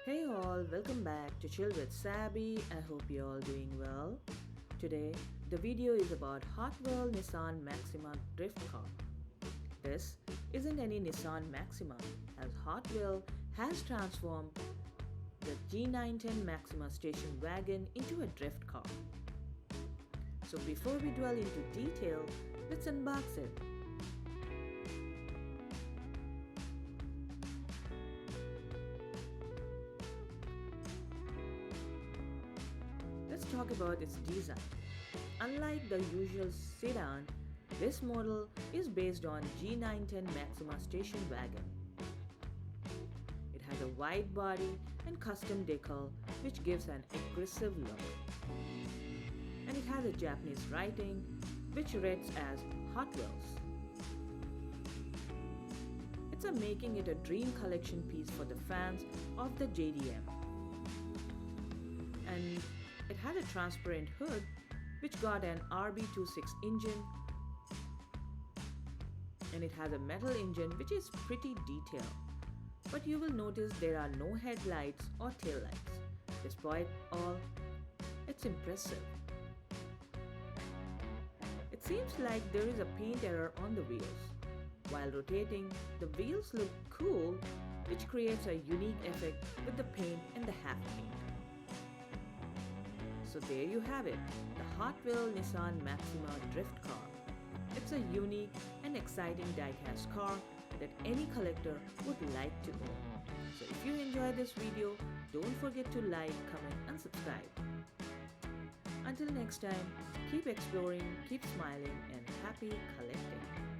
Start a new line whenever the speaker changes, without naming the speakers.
Hey all, welcome back to Chill with Sabi. I hope you're all doing well. Today, the video is about Hot Wheel Nissan Maxima drift car. This isn't any Nissan Maxima, as Hot Wheel has transformed the G910 Maxima station wagon into a drift car. So before we dwell into detail, let's unbox it. Let's talk about its design. Unlike the usual sedan, this model is based on G910 Maxima station wagon. It has a wide body and custom decal which gives an aggressive look. And it has a Japanese writing which reads as Hot Wheels. It's making it a dream collection piece for the fans of the JDM. And it had a transparent hood which got an RB26 engine, and it has a metal engine which is pretty detailed. But you will notice there are no headlights or taillights. Despite all, it's impressive. It seems like there is a paint error on the wheels. While rotating, the wheels look cool, which creates a unique effect with the paint and the half paint. So there you have it, the Hot Wheel Nissan Maxima drift car. It's a unique and exciting diecast car that any collector would like to own. So if you enjoyed this video, don't forget to like, comment and subscribe. Until next time, keep exploring, keep smiling and happy collecting.